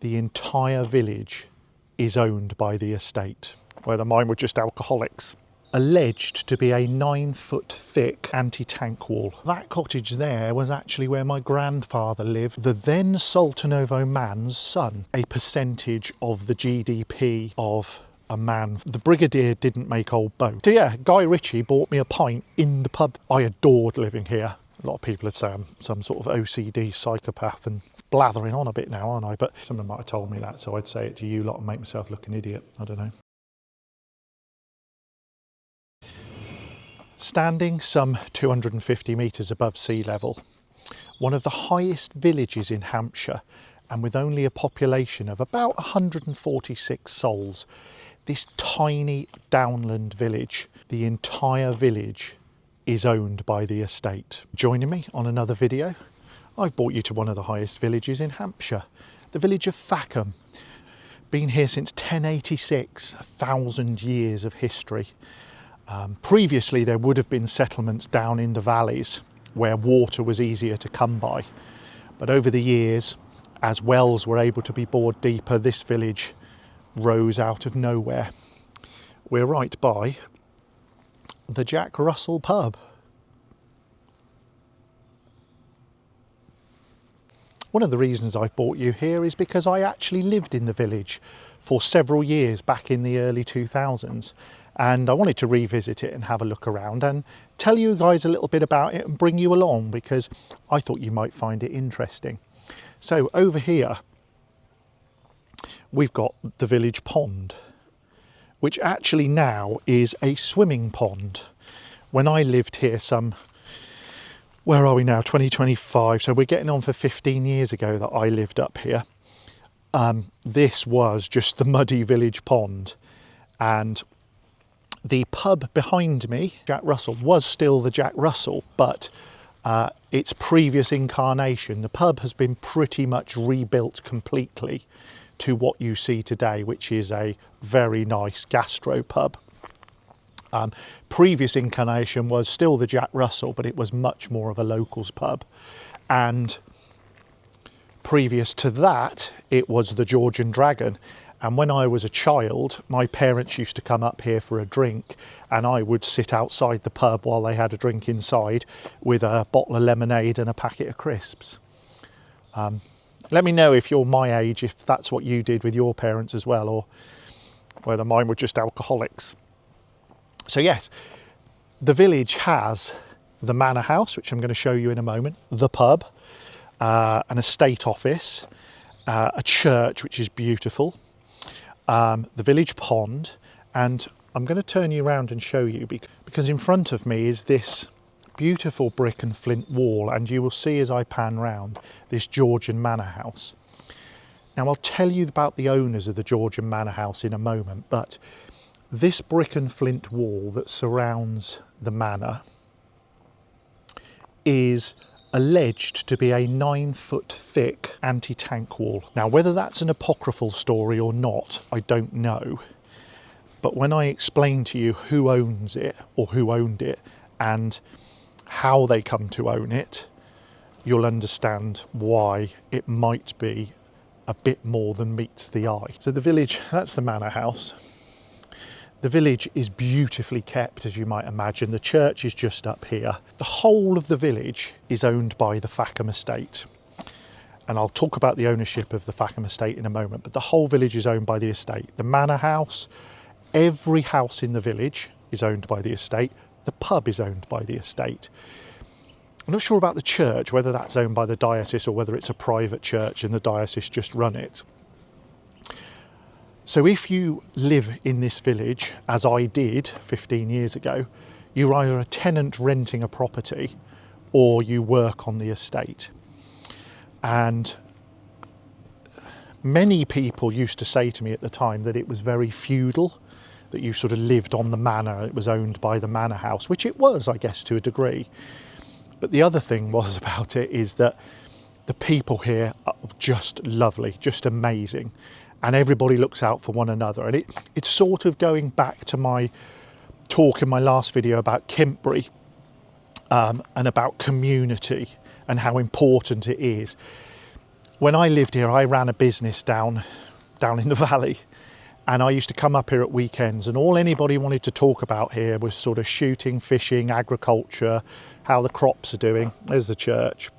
The entire village is owned by the estate, where the mine were just alcoholics. Alleged to be a 9-foot thick anti-tank wall. That cottage there was actually where my grandfather lived, the then Sultan of Oman's son. A percentage of the GDP of Oman. The Brigadier didn't make old bones. So yeah, Guy Ritchie bought me a pint in the pub. I adored living here. A lot of people would say I'm some sort of OCD psychopath and blathering on a bit now, aren't I? But someone might have told me that, so I'd say it to you lot and make myself look an idiot. I don't know. Standing some 250 metres above sea level, one of the highest villages in Hampshire, and with only a population of about 146 souls, this tiny downland village, the entire village is owned by the estate. Joining me on another video, I've brought you to one of the highest villages in Hampshire, the village of Faccombe. Been here since 1086, 1,000 years of history. Previously there would have been settlements down in the valleys where water was easier to come by, but over the years, as wells were able to be bored deeper, this village rose out of nowhere. We're right by the Jack Russell pub. One of the reasons I've brought you here is because I actually lived in the village for several years back in the early 2000s, and I wanted to revisit it and have a look around and tell you guys a little bit about it and bring you along because I thought you might find it interesting. So over here we've got the village pond, which actually now is a swimming pond. When I lived here where are we now, 2025, so we're getting on for 15 years ago that I lived up here. This was just the muddy village pond, and the pub behind me, Jack Russell, was still the Jack Russell, but its previous incarnation, the pub has been pretty much rebuilt completely to what you see today, which is a very nice gastro pub. Previous incarnation was still the Jack Russell, but it was much more of a locals pub. And previous to that, it was the Georgian Dragon. And when I was a child, my parents used to come up here for a drink, and I would sit outside the pub while they had a drink inside with a bottle of lemonade and a packet of crisps. Let me know if you're my age, if that's what you did with your parents as well, or whether mine were just alcoholics. So yes, the village has the manor house, which I'm going to show you in a moment, the pub, an estate office, a church, which is beautiful, the village pond, and I'm going to turn you around and show you because in front of me is this beautiful brick and flint wall, and you will see as I pan round this Georgian manor house. Now I'll tell you about the owners of the Georgian manor house in a moment, but this brick and flint wall that surrounds the manor is alleged to be a 9-foot thick anti-tank wall. Now, whether that's an apocryphal story or not, I don't know. But when I explain to you who owns it or who owned it and how they come to own it, you'll understand why it might be a bit more than meets the eye. So the village, that's the manor house. The village is beautifully kept, as you might imagine. The church is just up here. The whole of the village is owned by the Faccombe estate. And I'll talk about the ownership of the Faccombe estate in a moment, but the whole village is owned by the estate. The manor house, every house in the village is owned by the estate. The pub is owned by the estate. I'm not sure about the church, whether that's owned by the diocese or whether it's a private church and the diocese just run it. So if you live in this village, as I did 15 years ago, you're either a tenant renting a property or you work on the estate. And many people used to say to me at the time that it was very feudal, that you sort of lived on the manor, it was owned by the manor house, which it was, I guess, to a degree. But the other thing was about it is that the people here are just lovely, just amazing. And everybody looks out for one another. And it's sort of going back to my talk in my last video about Kintbury and about community and how important it is. when I lived here, I ran a business down in the valley, and I used to come up here at weekends, and all anybody wanted to talk about here was sort of shooting, fishing, agriculture, how the crops are doing. There's the church.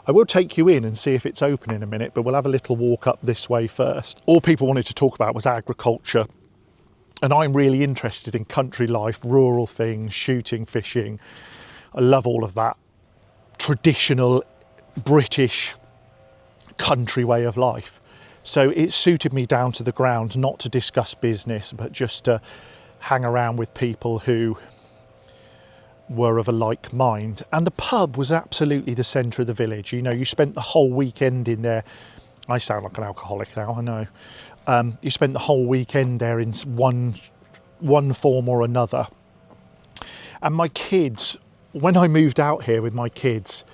I will take you in and see if it's open in a minute, but we'll have a little walk up this way first. All people wanted to talk about was agriculture, and I'm really interested in country life, rural things, shooting, fishing. I love all of that traditional British country way of life. So it suited me down to the ground, not to discuss business, but just to hang around with people who were of a like mind. And the pub was absolutely the centre of the village. You know, you spent the whole weekend in there. I sound like an alcoholic now, I know. You spent the whole weekend there in one form or another. And my kids, when I moved out here with my kids,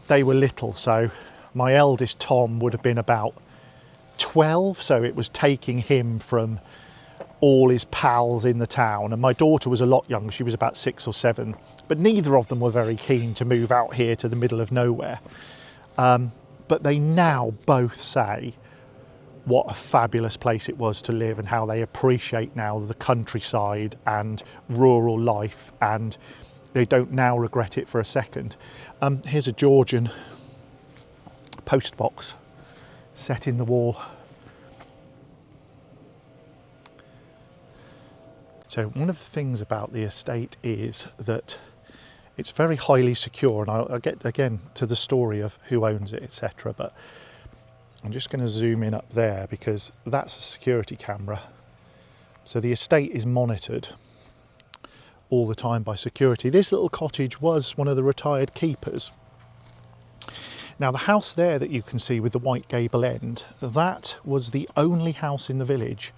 they were little. So my eldest Tom would have been about 12, so it was taking him from all his pals in the town, and my daughter was a lot younger, she was about 6 or 7, but neither of them were very keen to move out here to the middle of nowhere. But they now both say what a fabulous place it was to live and how they appreciate now the countryside and rural life, and they don't now regret it for a second. Here's a Georgian post box set in the wall. So one of the things about the estate is that it's very highly secure, and I'll get again to the story of who owns it, etc. But I'm just going to zoom in up there because that's a security camera. So the estate is monitored all the time by security. This little cottage was one of the retired keepers. Now the house there that you can see with the white gable end, that was the only house in the village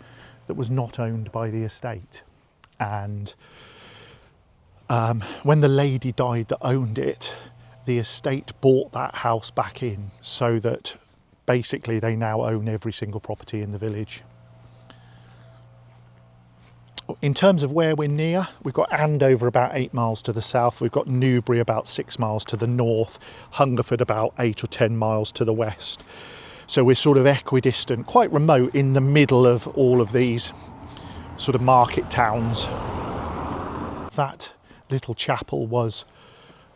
that was not owned by the estate. And when the lady died that owned it, the estate bought that house back in, so that basically they now own every single property in the village. In terms of where we're near, we've got Andover about 8 miles to the south, we've got Newbury about 6 miles to the north, Hungerford about 8 or 10 miles to the west. So we're sort of equidistant, quite remote in the middle of all of these sort of market towns. That little chapel was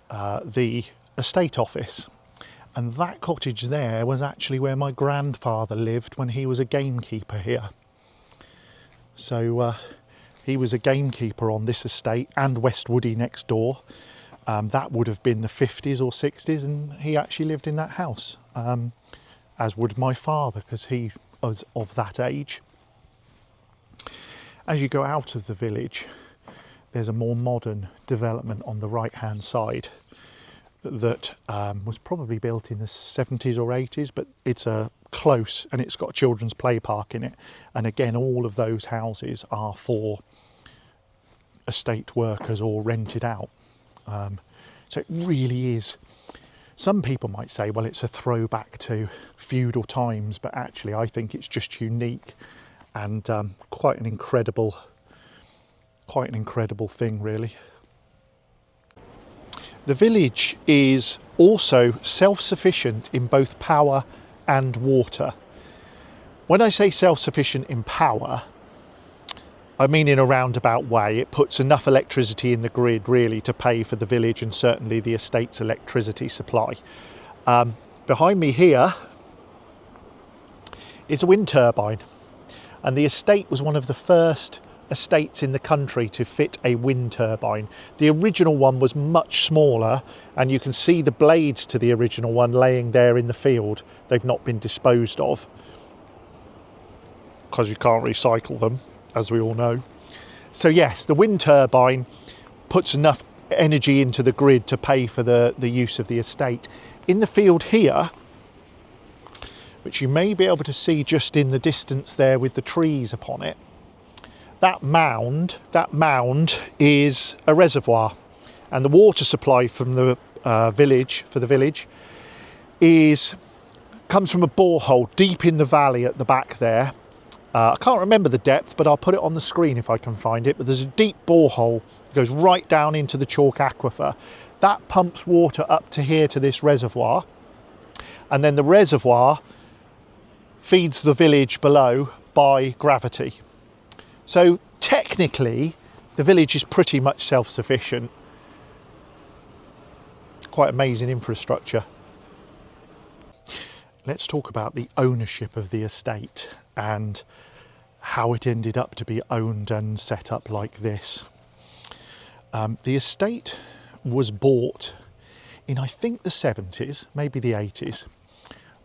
the estate office, and that cottage there was actually where my grandfather lived when he was a gamekeeper here. So he was a gamekeeper on this estate and West Woody next door. That would have been the 50s or 60s, and he actually lived in that house, as would my father, because he was of that age. As you go out of the village, there's a more modern development on the right hand side that was probably built in the 70s or 80s, but it's a close, and it's got a children's play park in it. And again, all of those houses are for estate workers or rented out. So it really is, some people might say, well, it's a throwback to feudal times, but actually I think it's just unique and quite an incredible thing, really. The village is also self-sufficient in both power and water. When I say self-sufficient in power, I mean in a roundabout way. It puts enough electricity in the grid really to pay for the village and certainly the estate's electricity supply. Behind me here is a wind turbine, and the estate was one of the first estates in the country to fit a wind turbine. The original one was much smaller, and you can see the blades to the original one laying there in the field. They've not been disposed of because you can't recycle them, as we all know. So yes, the wind turbine puts enough energy into the grid to pay for the use of the estate. In the field here, which you may be able to see just in the distance there with the trees upon it, that mound is a reservoir, and the water supply from the village comes from a borehole deep in the valley at the back there. I can't remember the depth, but I'll put it on the screen if I can find it. But there's a deep borehole that goes right down into the chalk aquifer. That pumps water up to here to this reservoir, and then the reservoir feeds the village below by gravity. So technically, the village is pretty much self-sufficient. Quite amazing infrastructure. Let's talk about the ownership of the estate and how it ended up to be owned and set up like this. The estate was bought in, I think, the 70s, maybe the 80s,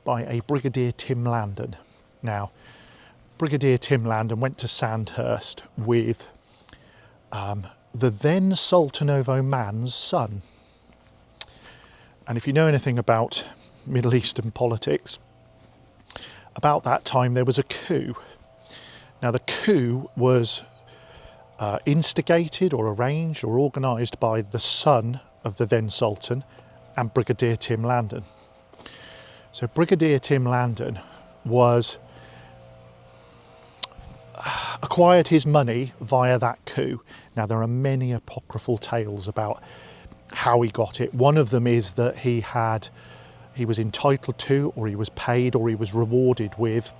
by a Brigadier Tim Landon. Now, Brigadier Tim Landon went to Sandhurst with the then Sultan of Oman's son. And if you know anything about Middle Eastern politics, about that time there was a coup. Now, the coup was instigated or arranged or organised by the son of the then Sultan and Brigadier Tim Landon. So Brigadier Tim Landon acquired his money via that coup. Now, there are many apocryphal tales about how he got it. One of them is that he was entitled to, or he was paid, or he was rewarded with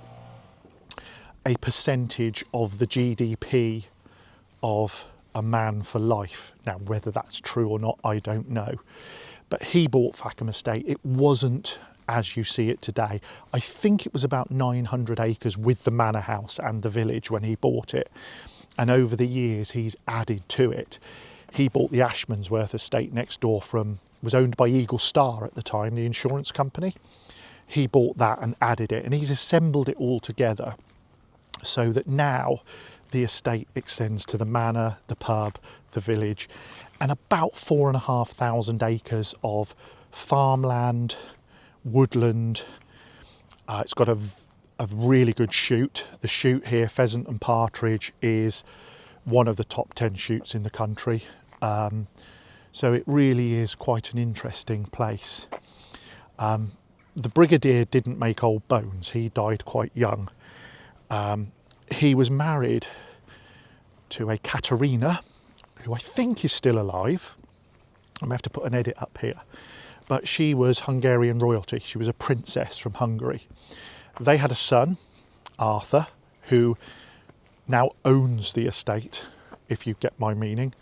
a percentage of the GDP of a man for life. Now, whether that's true or not, I don't know. But he bought Faccombe Estate. It wasn't as you see it today. I think it was about 900 acres with the manor house and the village when he bought it. And over the years, he's added to it. He bought the Ashmansworth estate next door was owned by Eagle Star at the time, the insurance company. He bought that and added it, and he's assembled it all together so that now the estate extends to the manor, the pub, the village, and about 4,500 acres of farmland, woodland. It's got a really good shoot. The shoot here, pheasant and partridge, is one of the top 10 shoots in the country. So it really is quite an interesting place. The Brigadier didn't make old bones. He died quite young. He was married to a Katerina, who I think is still alive. I may have to put an edit up here. But she was Hungarian royalty. She was a princess from Hungary. They had a son, Arthur, who now owns the estate, if you get my meaning.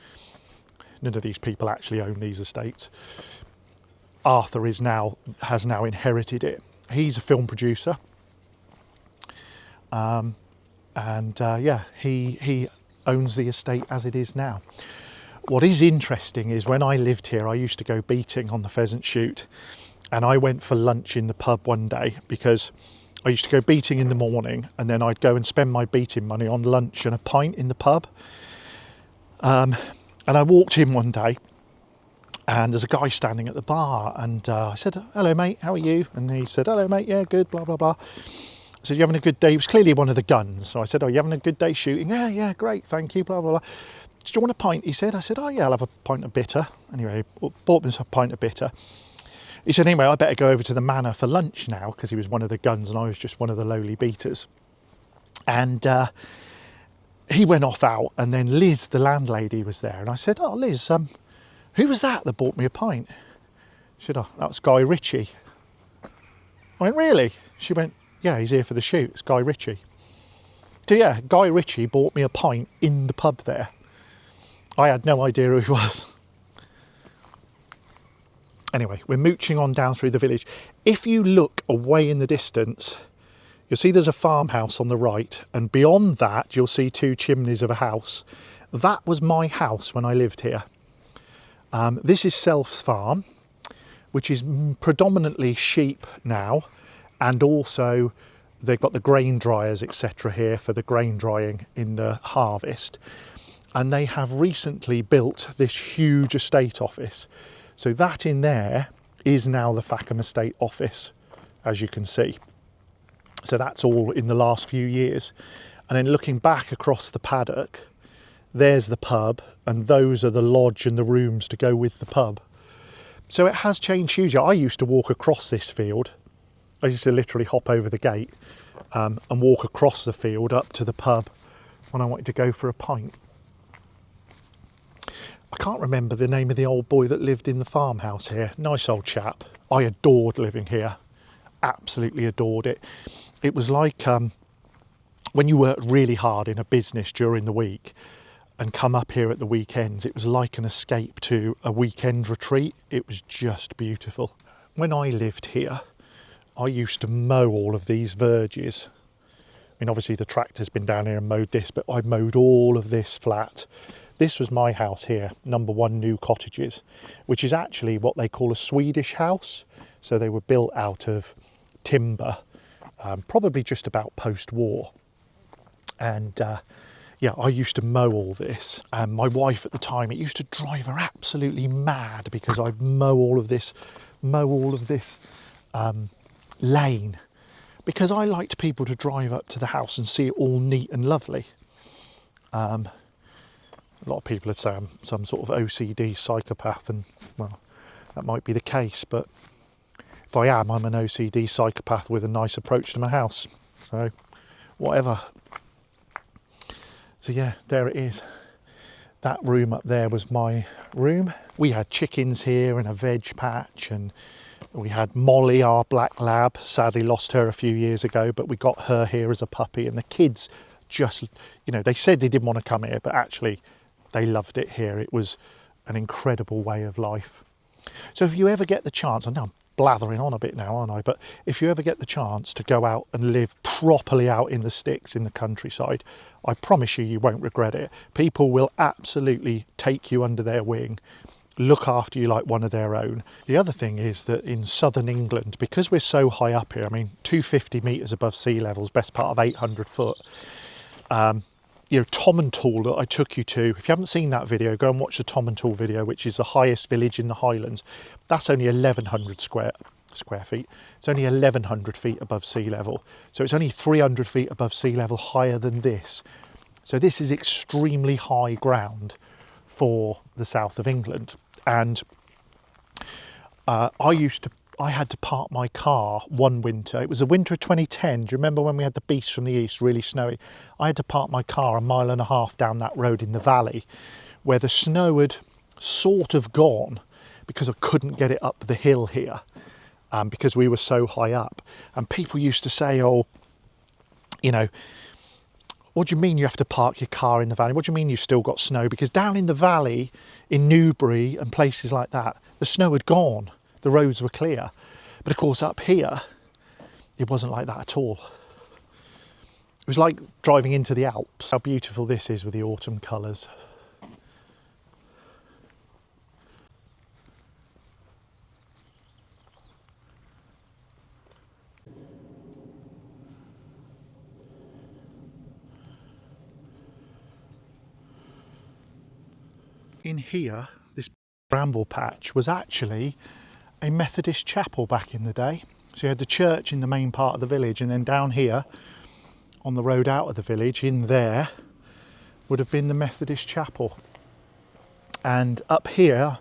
None of these people actually own these estates. Arthur has now inherited it. He's a film producer. He owns the estate as it is now. What is interesting is when I lived here, I used to go beating on the pheasant shoot, and I went for lunch in the pub one day because I used to go beating in the morning, and then I'd go and spend my beating money on lunch and a pint in the pub. And I walked in one day, and there's a guy standing at the bar, and I said, "Hello, mate, how are you?" And he said, "Hello, mate, yeah, good, blah, blah, blah." I said, "You having a good day?" He was clearly one of the guns. So I said, "Oh, you having a good day shooting?" Yeah, great, thank you, blah, blah, blah. "Do you want a pint?" he said. I said, "Oh, yeah, I'll have a pint of bitter." Anyway, he bought me a pint of bitter. He said, "Anyway, I better go over to the manor for lunch now," because he was one of the guns and I was just one of the lowly beaters. And he went off out, and then Liz, the landlady, was there. And I said, "Oh, Liz, who was that bought me a pint?" She said, "Oh, that was Guy Ritchie." I went, "Really?" She went, "Yeah, he's here for the shoot. It's Guy Ritchie." So yeah, Guy Ritchie bought me a pint in the pub there. I had no idea who he was. Anyway, we're mooching on down through the village. If you look away in the distance, you'll see there's a farmhouse on the right, and beyond that you'll see two chimneys of a house. That was my house when I lived here. This is Self's farm, which is predominantly sheep now, and also they've got the grain dryers, etc. here for the grain drying in the harvest. And they have recently built this huge estate office. So that in there is now the Faccombe Estate office, as you can see. So that's all in the last few years. And then looking back across the paddock, there's the pub, and those are the lodge and the rooms to go with the pub. So it has changed hugely. I used to walk across this field. I used to literally hop over the gate and walk across the field up to the pub when I wanted to go for a pint. I can't remember the name of the old boy that lived in the farmhouse here. Nice old chap. I adored living here. absolutely adored it. It was like when you worked really hard in a business during the week and come up here at the weekends, it was like an escape to a weekend retreat. It was just beautiful. When I lived here, I used to mow all of these verges. I mean, obviously the tractor's been down here and mowed this, but I mowed all of this flat. This was my house here, number 1 New Cottages, which is actually what they call a Swedish house. So they were built out of timber, probably just about post-war. And yeah, I used to mow all this. And my wife at the time, it used to drive her absolutely mad because I'd mow all of this lane, because I liked people to drive up to the house and see it all neat and lovely. A lot of people would say I'm some sort of OCD psychopath, and well, that might be the case, but if I am, I'm an OCD psychopath with a nice approach to my house. So whatever. So yeah, there it is. That room up there was my room. We had chickens here and a veg patch, and we had Molly, our black lab. Sadly lost her a few years ago, but we got her here as a puppy, and the kids just, you know, they said they didn't want to come here, but actually they loved it here. It was an incredible way of life. So if you ever get the chance, I know I'm blathering on a bit now, aren't I? But if you ever get the chance to go out and live properly out in the sticks in the countryside, I promise you, you won't regret it. People will absolutely take you under their wing, look after you like one of their own. The other thing is that in southern England, because we're so high up here, I mean, 250 metres above sea levels, best part of 800 foot, you know, Tomintoul that I took you to, if you haven't seen that video, go and watch the Tomintoul video, which is the highest village in the Highlands. That's only 1,100 square feet. It's only 1,100 feet above sea level. So it's only 300 feet above sea level higher than this. So this is extremely high ground for the south of England. And I had to park my car one winter. It was the winter of 2010. Do you remember when we had the beast from the east, really snowy? I had to park my car 1.5 miles down that road in the valley, where the snow had sort of gone because I couldn't get it up the hill here, because we were so high up. And people used to say, oh, you know, what do you mean you have to park your car in the valley? What do you mean you've still got snow? Because down in the valley, in Newbury and places like that, the snow had gone. The roads were clear. But of course up here, it wasn't like that at all. It was like driving into the Alps. How beautiful this is with the autumn colours. In here, this bramble patch was actually a Methodist chapel back in the day. So you had the church in the main part of the village, and then down here on the road out of the village in there would have been the Methodist chapel. And up here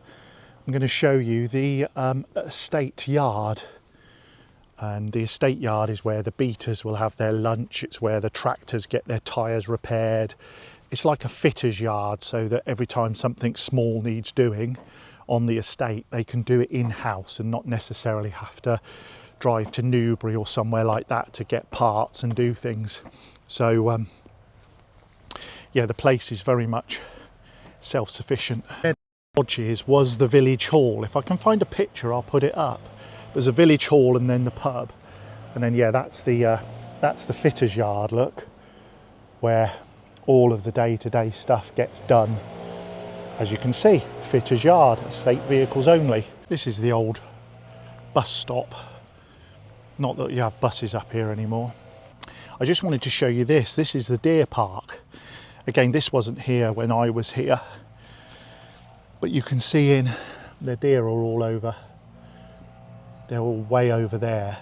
I'm going to show you the estate yard, and the estate yard is where the beaters will have their lunch. It's where the tractors get their tyres repaired. It's like a fitter's yard, so that every time something small needs doing on the estate, they can do it in-house and not necessarily have to drive to Newbury or somewhere like that to get parts and do things. So yeah, the place is very much self-sufficient. Lodges was the village hall. If I can find a picture, I'll put it up. There's a village hall and then the pub, and then yeah, that's the fitter's yard, look, where all of the day-to-day stuff gets done. As you can see, fitter's yard, estate vehicles only. This is the old bus stop. Not that you have buses up here anymore. I just wanted to show you this. This is the deer park. Again, this wasn't here when I was here, but you can see the deer are all over. They're all way over there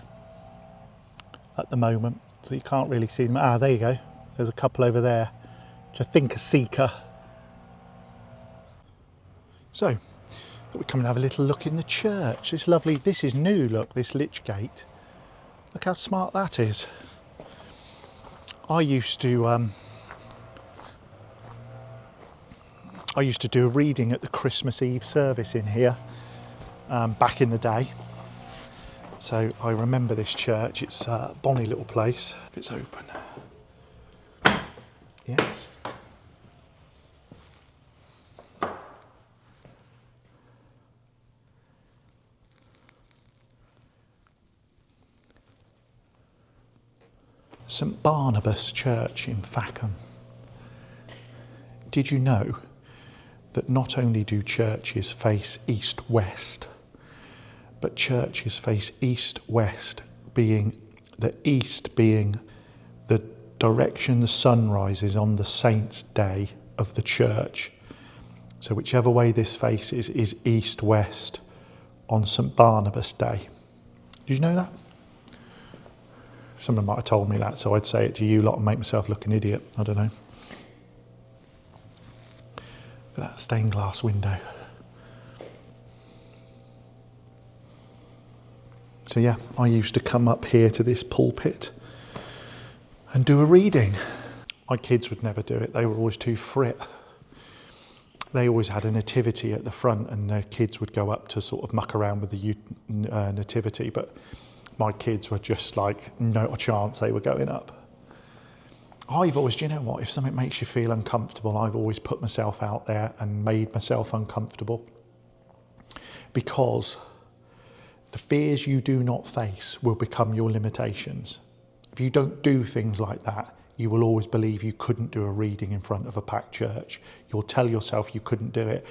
at the moment, so you can't really see them. Ah, there you go. There's a couple over there, which I think are Seeker. So, thought we'd come and have a little look in the church. This lovely, this is new, look, this lich gate. Look how smart that is. I used to do a reading at the Christmas Eve service in here back in the day. So I remember this church. It's a bonny little place. If it's open. Yes. St Barnabas Church in Faccombe. Did you know that not only do churches face east-west, but churches face east-west, being the east being the direction the sun rises on the saint's day of the church. So whichever way this faces is east-west on St Barnabas Day. Did you know that? Someone might have told me that, so I'd say it to you lot and make myself look an idiot. I don't know. Look at that stained glass window. So yeah, I used to come up here to this pulpit and do a reading. My kids would never do it. They were always too frit. They always had a nativity at the front and their kids would go up to sort of muck around with the nativity, but my kids were just like, not a chance they were going up. I've always, do you know what, if something makes you feel uncomfortable, I've always put myself out there and made myself uncomfortable, because the fears you do not face will become your limitations. If you don't do things like that, you will always believe you couldn't do a reading in front of a packed church. You'll tell yourself you couldn't do it.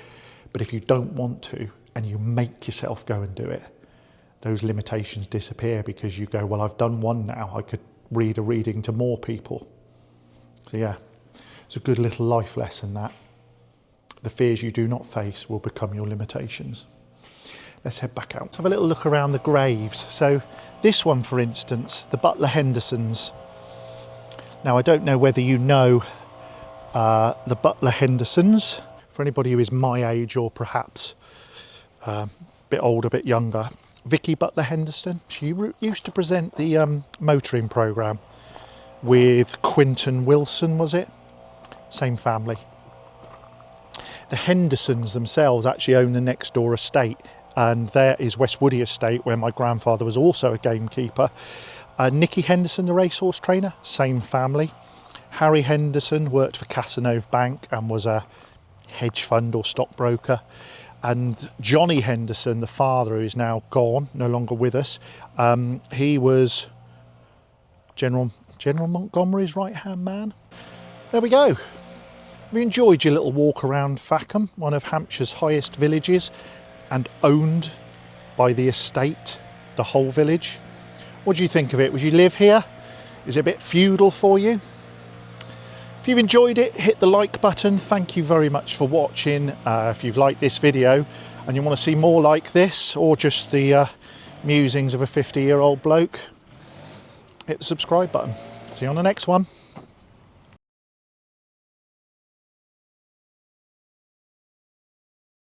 But if you don't want to and you make yourself go and do it, those limitations disappear, because you go, well, I've done one now, I could read a reading to more people. So yeah, it's a good little life lesson, that. The fears you do not face will become your limitations. Let's head back out. Let's have a little look around the graves. So this one, for instance, the Butler Hendersons. Now, I don't know whether you know the Butler Hendersons. For anybody who is my age or perhaps a bit older, a bit younger, Vicky Butler Henderson. She used to present the motoring programme with Quinton Wilson, was it? Same family. The Hendersons themselves actually own the next door estate, and there is West Woody Estate, where my grandfather was also a gamekeeper. Nicky Henderson, the racehorse trainer, same family. Harry Henderson worked for Casanova Bank and was a hedge fund or stockbroker. And Johnny Henderson, the father, who is now gone, no longer with us, he was General Montgomery's right-hand man. There we go. Have you enjoyed your little walk around Faccombe, one of Hampshire's highest villages, and owned by the estate, the whole village? What do you think of it? Would you live here? Is it a bit feudal for you? If you've enjoyed it, hit the like button. Thank you very much for watching. If you've liked this video and you want to see more like this, or just the musings of a 50-year-old bloke, hit the subscribe button. See you on the next one.